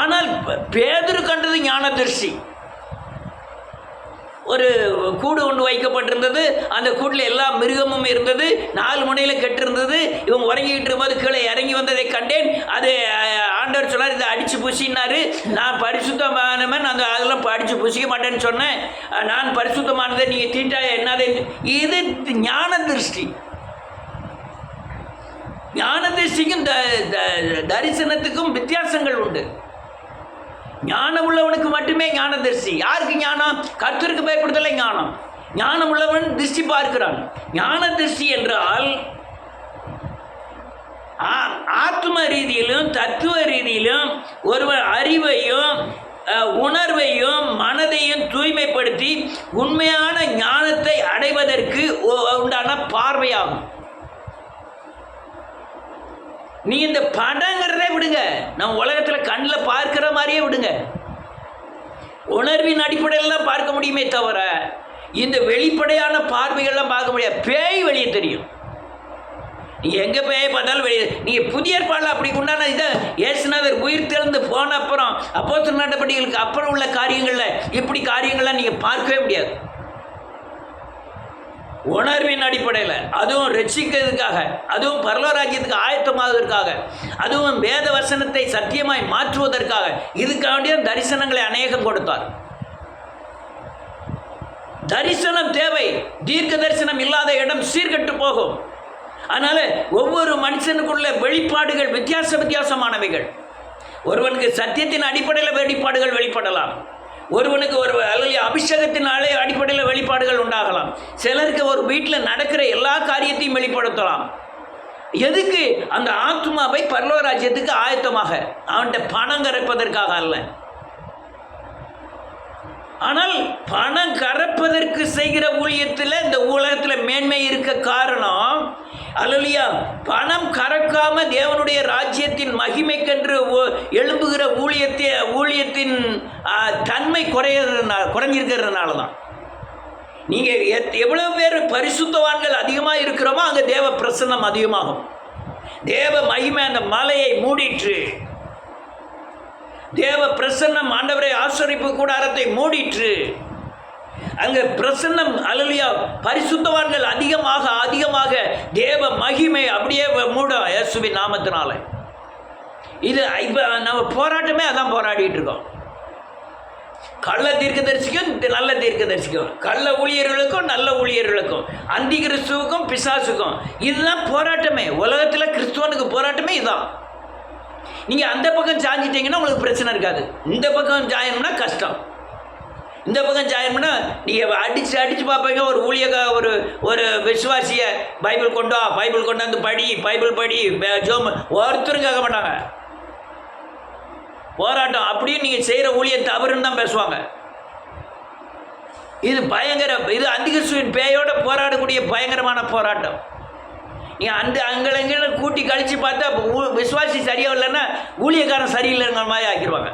ஆனால் பேதுரு கண்டது ஞானதர்சி. ஒரு கூடு ஒன்று வைக்கப்பட்டிருந்தது, அந்த கூட்டில் எல்லா மிருகமும் இருந்தது, 4 முனையில் கெட்டிருந்தது. இவங்க உறங்கிக்கிட்டு இருக்கும்போது கீழே இறங்கி வந்ததை கண்டேன். அது ஆண்டவர் சொன்னார், இதை அடித்து பூசினாரு. நான் பரிசுத்தமானவன், அந்த அதெல்லாம் அடித்து பூசிக்க மாட்டேன்னு சொன்னேன். நான் பரிசுத்தமானதை நீங்கள் தீண்டா என்னது? இது ஞான திருஷ்டி. ஞான திருஷ்டிக்கும் தரிசனத்துக்கும் வித்தியாசங்கள் உண்டு. ஞானம் உள்ளவனுக்கு மட்டுமே ஞான திருஷ்டி. யாருக்கு ஞானம்? கர்த்தருக்கு பயப்படுதலை ஞானம். ஞானம் உள்ளவன் திருஷ்டி பார்க்கிறான். ஞான திருஷ்டி என்றால் ஆத்ம ரீதியிலும் தத்துவ ரீதியிலும் ஒருவன் அறிவையும் உணர்வையும் மனதையும் தூய்மைப்படுத்தி உண்மையான ஞானத்தை அடைவதற்கு உண்டான பார்வையாகும். நீ இந்த படங்கிறதே விடுங்க, நம்ம உலகத்தில் கண்ணில் பார்க்கிற மாதிரியே விடுங்க. உணர்வின் அடிப்படையில் தான் பார்க்க முடியுமே தவிர இந்த வெளிப்படையான பார்வைகள்லாம் பார்க்க முடியாது. பேய் வெளியே தெரியும். நீ எங்கே பேயை பார்த்தாலும் வெளியே. நீங்கள் புதிய ஏற்பாடில் அப்படி உண்டான இதை இயேசுநாதர் உயிர் தெழுந்து போன அப்புறம் அப்போஸ்தலர் நடவடிக்கைகளுக்கு அப்புறம் உள்ள காரியங்களில் இப்படி காரியங்கள்லாம் நீங்கள் பார்க்கவே முடியாது. உணர்வின் அடிப்படையில், அதுவும் ரட்சிக்கிறதுக்காக, அதுவும் பரலோராஜ்யத்துக்கு ஆயத்தமாவதற்காக, அதுவும் வேத வசனத்தை சத்தியமாய் மாற்றுவதற்காக, இதுக்காண்டிய தரிசனங்களை அநேகம் கொடுத்தார். தரிசனம் தேவை. தீர்க்க தரிசனம் இல்லாத இடம் சீர்கெட்டு போகும். அதனால ஒவ்வொரு மனுஷனுக்குள்ள வெளிப்பாடுகள் வித்தியாசமானவைகள். ஒருவனுக்கு சத்தியத்தின் அடிப்படையில் வெளிப்பாடுகள் வெளிப்படலாம். ஒருவனுக்கு ஒரு அபிஷேகத்தினாலே அடிப்படையில் வெளிப்பாடுகள் உண்டாகலாம். சிலருக்கு ஒரு வீட்டில் நடக்கிற எல்லா காரியத்தையும் வெளிப்படுத்தலாம். எதுக்கு? அந்த ஆத்மாவை பரலோராஜ்யத்துக்கு ஆயத்தமாக, அவன்கிட்ட பணம் கரைப்பதற்காக அல்ல. ஆனால் பணம் கறப்பதற்கு செய்கிற ஊழியத்தில் இந்த உலகத்தில் மேன்மை இருக்க காரணம், அல்லையா பணம் கறக்காம தேவனுடைய ராஜ்யத்தின் மகிமைக்கென்று எழும்புகிற ஊழியத்தின் தன்மை குறைஞ்சிருக்கிறதுனால தான். நீங்கள் எவ்வளவு பேர் பரிசுத்தவான்கள் அதிகமாக இருக்கிறோமோ அங்கே தேவ பிரசன்னம் அதிகமாகும். தேவ மகிமை அந்த மலையை மூடிற்று. தேவ பிரசன்னம் ஆண்டவரை ஆசரிப்பு கூடாரத்தை மூடிற்று. அங்கே பிரசன்னம் அல்லையா பரிசுத்தவான்கள் அதிகமாக தேவ மகிமை அப்படியே மூடும் இயேசுவின் நாமத்தினால. இது இப்போ நம்ம போராட்டமே அதான் போராடிட்டு இருக்கோம். கள்ள தீர்க்கதரிசிக்கும் நல்ல தீர்க்கதரிசிக்கும், கள்ள ஊழியர்களுக்கும் நல்ல ஊழியர்களுக்கும், அந்தி கிறிஸ்துவுக்கும் பிசாசுக்கும், இதுதான் போராட்டமே. உலகத்தில் கிறிஸ்துவனுக்கு போராட்டமே இதுதான். நீங்கள் அந்த பக்கம் சாஞ்சிட்டீங்கன்னா உங்களுக்கு பிரச்சனை இருக்காது. இந்த பக்கம் சாயணும்னா கஷ்டம். இந்த பக்கம் ஜாயின் பண்ணால் நீங்கள் அடித்து பார்ப்பீங்க. ஒரு ஒரு ஒரு விசுவாசியை பைபிள் பைபிள் கொண்டாந்து படி, பைபிள் படி, ஜோம் ஒருத்தரும் கேட்க மாட்டாங்க. போராட்டம் அப்படியே நீங்கள் செய்கிற ஊழியம் தவறுன்னு தான் பேசுவாங்க. இது பயங்கர, இது அந்திகிறிஸ்துவின் பேயோட போராடக்கூடிய பயங்கரமான போராட்டம். நீங்கள் அங்கே கூட்டி கழித்து பார்த்தா விசுவாசி சரியாக இல்லைன்னா ஊழியக்காரன் சரியில்லைங்கிற மாதிரி ஆக்கிடுவாங்க.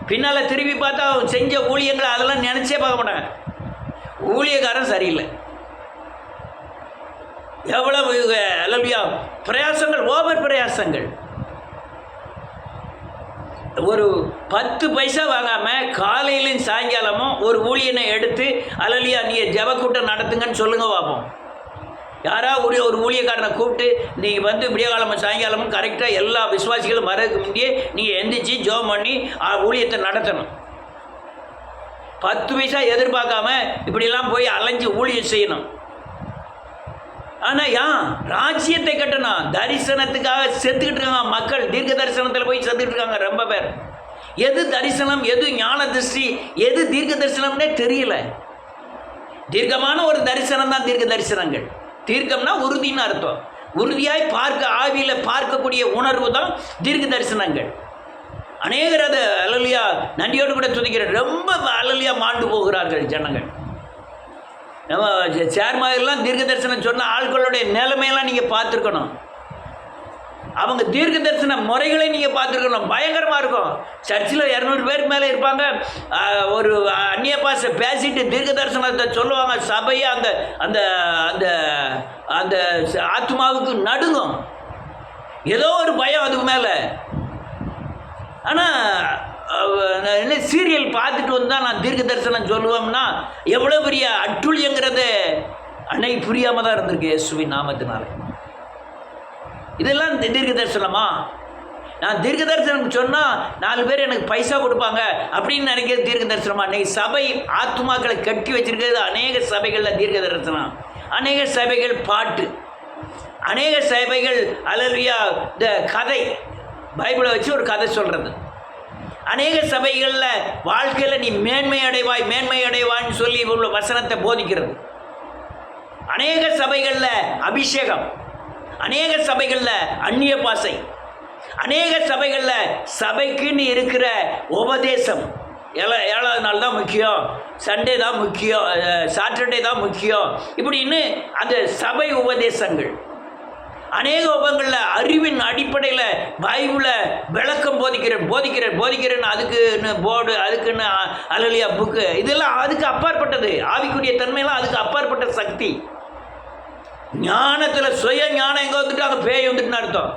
பின்னால் திரும்பி பார்த்தா அவன் செஞ்ச ஊழியங்களை அதெல்லாம் நினச்சே பார்க்க மாட்டாங்க. ஊழியக்காரன் சரியில்லை. எவ்வளவு அல்லையா பிரயாசங்கள், ஓவர் பிரயாசங்கள். ஒரு 10 பைசா வாங்காமல் காலையிலும் சாயங்காலமும் ஒரு ஊழியனை எடுத்து அல்லையா நீங்கள் ஜெபக்கூட்டம் நடத்துங்கன்னு சொல்லுங்க பார்ப்போம். யாராவது ஒரு ஊழியக்காரனை கூப்பிட்டு நீங்கள் வந்து விடிய காலமும் சாயங்காலமும் கரெக்டாக எல்லா விசுவாசிகளும் வரதுக்கு முன்னே நீங்கள் எந்திரிச்சு ஜெபம் பண்ணி ஊழியத்தை நடத்தணும். 10 பைசா எதிர்பார்க்காம இப்படிலாம் போய் அலைஞ்சு ஊழியம் செய்யணும். ஆனால் ராஜ்யத்தை கட்டணும். தரிசனத்துக்காக செத்துக்கிட்டு இருக்காங்க மக்கள். தீர்க்க தரிசனத்தில் போய் செத்துக்கிட்டு இருக்காங்க ரொம்ப பேர். எது தரிசனம், எது ஞான திருஷ்டி, எது தீர்க்க தரிசனம்னே தெரியல. தீர்க்கமான ஒரு தரிசனம் தான் தீர்க்க தரிசனங்கள். தீர்க்கம்னா உறுதின்னு அர்த்தம். உறுதியாய் ஆவியில் பார்க்கக்கூடிய உணர்வு தான் தீர்க்க தரிசனங்கள். அநேகர் அதை அல்லையா நன்றியோடு கூட துதிக்கிற ரொம்ப அல்லையா மாண்டு போகிறார்கள் ஜனங்கள். நம்ம சேர்மாரெல்லாம் தீர்க்க தரிசனம் சொன்ன ஆட்களுடைய நிலைமையெல்லாம் நீங்கள் பார்த்துருக்கணும். அவங்க தீர்க்க தரிசன முறைகளை நீங்கள் பார்த்துருக்கணும். பயங்கரமாக இருக்கும். சர்ச்சில் 200 பேருக்கு மேலே இருப்பாங்க. ஒரு அந்நிய பாஷை பேசிட்டு தீர்க்க தரிசனத்தை சொல்லுவாங்க. சபையை அந்த அந்த அந்த அந்த ஆத்மாவுக்கு நடுங்கும். ஏதோ ஒரு பயம் அதுக்கு மேலே. ஆனால் என்ன சீரியல் பார்த்துட்டு வந்தால் நான் தீர்க்க தரிசனம் சொல்லுவோம்னா எவ்வளோ பெரிய அட்டுழியங்கிறத அன்னைக்கு புரியாமல் தான் இருந்திருக்கு இயேசுவின் நாமத்தினால. இதெல்லாம் தீர்க்க தரிசனமா? நான் தீர்க்க தரிசனம் சொன்னால் 4 பேர் எனக்கு பைசா கொடுப்பாங்க அப்படின்னு நினைக்கிறது தீர்க்க தரிசனமா? அன்றைக்கி சபை ஆத்மாக்களை கட்டி வச்சிருக்கிறது. அநேக சபைகளில் தீர்க்க தரிசனம், அநேக சபைகள் பாட்டு, அநேக சபைகள் அல்லையா இந்த கதை, பைபிளை வச்சு ஒரு கதை சொல்கிறது. அநேக சபைகளில் வாழ்க்கையில் நீ மேன்மை அடைவாய்ன்னு சொல்லி உள்ள வசனத்தை போதிக்கிறது. அநேக சபைகளில் அபிஷேகம், அநேக சபைகளில் அந்நிய பாசை, அநேக சபைகளில் சபைக்குன்னு இருக்கிற உபதேசம். 7வது நாள் தான் முக்கியம், சண்டே தான் முக்கியம், சாட்டர்டே தான் முக்கியம், இப்படின்னு அந்த சபை உபதேசங்கள். அநேக உபங்களில் அறிவின் அடிப்படையில் பைபிளை விளக்கம் போதிக்கிறேன் அதுக்குன்னு போர்டு, அதுக்குன்னு அல்லையா புக்கு, இதெல்லாம் அதுக்கு அப்பாற்பட்டது. ஆவிக்குரிய தன்மையெல்லாம் அதுக்கு அப்பாற்பட்ட சக்தி. ஞானத்தில் சுய ஞானம் எங்கே வந்துட்டு அங்கே பேய் வந்துட்டுன்னு அர்த்தம்.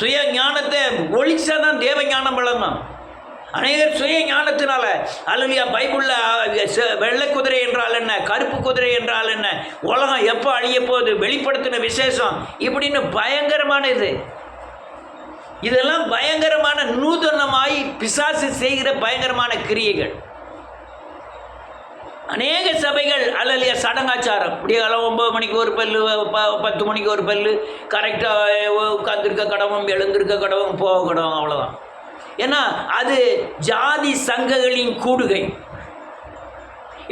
சுய ஞானத்தை ஒழிச்சா தான் தேவ ஞானம் வளரணும். அநேகர் சுய ஞானத்தினால அல்லையா பைபிளில் வெள்ளை குதிரை என்றால் என்ன, கருப்பு குதிரை என்றால் என்ன, உலகம் எப்போ அழிய போகுது, வெளிப்படுத்தின விசேஷம், இப்படின்னு பயங்கரமான இதெல்லாம் பயங்கரமான நூதனமாய் பிசாசு செய்கிற பயங்கரமான கிரியைகள். அநேக சபைகள் அல்லையா சடங்காச்சாரம். இப்படியே 9 மணிக்கு ஒரு பல்லு, 10 மணிக்கு ஒரு பல்லு, கரெக்டாக உட்காந்துருக்க கடவும் எழுந்திருக்க கடவும் போக கடவும், அவ்வளோதான். ஏன்னா அது ஜாதி சங்கங்களின் கூடுகை.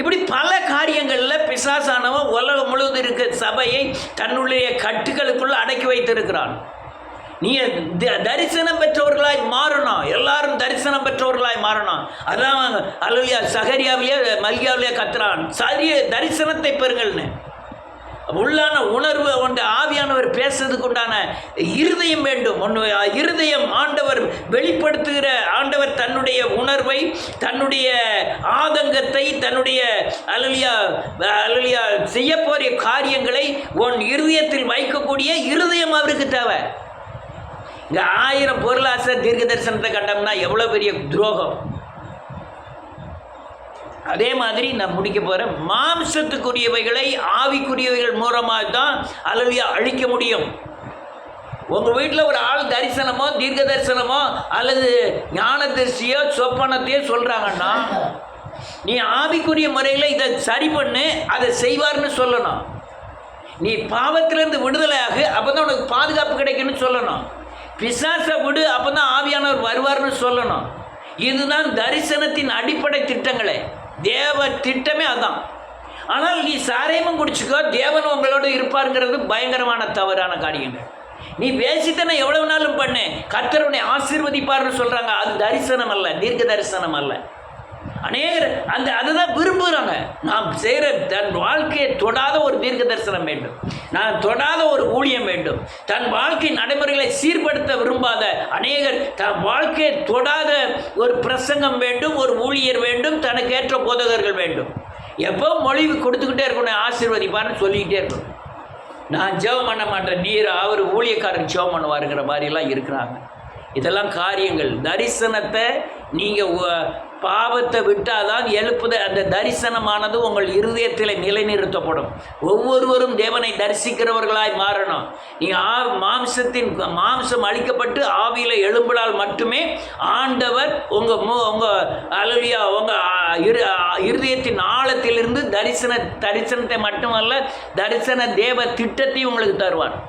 இப்படி பல காரியங்களில் பிசாசானவன் உலகம் முழுவதும் இருக்க சபையை தன்னுடைய கட்டுகளுக்குள்ள அடக்கி வைத்திருக்கிறான். நீ தரிசனம் பெற்றவர்களாய் மாறணும். எல்லாரும் தரிசனம் பெற்றவர்களாய் மாறணும். அதான் அல்லையா சகரியாவிலே மல்கியாவிலே கத்துறான், சரிய தரிசனத்தை பெறுங்கள்னு. உள்ளான உணர்வு ஒன்று ஆவியானவர் பேசுறதுக்கு உண்டான இருதயம் வேண்டும். இருதயம் ஆண்டவர் வெளிப்படுத்துகிற, ஆண்டவர் தன்னுடைய உணர்வை, தன்னுடைய ஆதங்கத்தை, தன்னுடைய அல்லையா செய்ய போகிற காரியங்களை உன் இருதயத்தில் வைக்கக்கூடிய இருதயம் அவருக்கு தேவை. இங்கே 1000 பொருளாசை தீர்க்க தரிசனத்தை கண்டோம்னா எவ்வளோ பெரிய துரோகம். அதே மாதிரி நான் முடிக்க போகிறேன். மாம்சத்துக்குரியவைகளை ஆவிக்குரியவைகள் மூலமாக தான் அல்லையா அழிக்க முடியும். உங்கள் வீட்டில் ஒரு ஆள் தரிசனமோ தீர்க்க தரிசனமோ அல்லது ஞான திருஷ்டியோ சொப்பனத்தையோ சொல்கிறாங்கன்னா நீ ஆவிக்குரிய முறையில் இதை சரி பண்ணு, அதை செய்வார்னு சொல்லணும். நீ பாவத்திலேருந்து விடுதலையாக, அப்போ தான் உனக்கு பாதுகாப்பு கிடைக்குன்னு சொல்லணும். பிசாசை விடு, அப்போ தான் ஆவியானவர் வருவார்னு சொல்லணும். இதுதான் தரிசனத்தின் அடிப்படை திட்டங்களே. தேவ திட்டமே அதான். ஆனால் நீ சாரையமும் குடிச்சுக்கோ, தேவன் உங்களோட இருப்பாருங்கிறது பயங்கரமான தவறான காரியங்கள். நீ வேசித்தனை எவ்வளவு நாளும் பண்ணு, கர்த்தர் உன்னை ஆசீர்வதிப்பார்னு சொல்றாங்க. அது தரிசனம் அல்ல, தீர்க்க தரிசனம் அல்ல. அநேகர் அதுதான் விரும்புகிறாங்க. நாம் செய்கிற தன் வாழ்க்கையை தொடாத ஒரு தீர்க்க தரிசனம் வேண்டும், நான் தொடாத ஒரு ஊழியம் வேண்டும். தன் வாழ்க்கை நடைமுறைகளை சீர்படுத்த விரும்பாத அநேகர் தன் வாழ்க்கையை தொடாத ஒரு பிரசங்கம் வேண்டும், ஒரு ஊழியர் வேண்டும், தனக்கு ஏற்ற போதகர்கள் வேண்டும். எப்போ மொழிவு கொடுத்துக்கிட்டே இருக்கணும், ஆசீர்வதிப்பார்னு சொல்லிக்கிட்டே இருக்கணும். நான் ஜெபம் பண்ண மாட்டேன், நீர் அவர் ஊழியக்காரர் ஜெபம் பண்ணுவாருங்கிற மாதிரிலாம் இருக்கிறாங்க. இதெல்லாம் காரியங்கள். தரிசனத்தை நீங்கள் பாவத்தை விட்டாதான் எழுப்புத அந்த தரிசனமானது உங்கள் இருதயத்தில் நிலைநிறுத்தப்படும். ஒவ்வொருவரும் தேவனை தரிசிக்கிறவர்களாய் மாறணும். நீங்கள் மாம்சம் அழிக்கப்பட்டு ஆவியில் எழும்பினால் மட்டுமே ஆண்டவர் உங்கள் அல்லேலூயா உங்கள் இருதயத்தின் ஆழத்திலிருந்து தரிசனத்தை மட்டுமல்ல, தரிசன தேவ திட்டத்தையும் உங்களுக்கு தருவார்.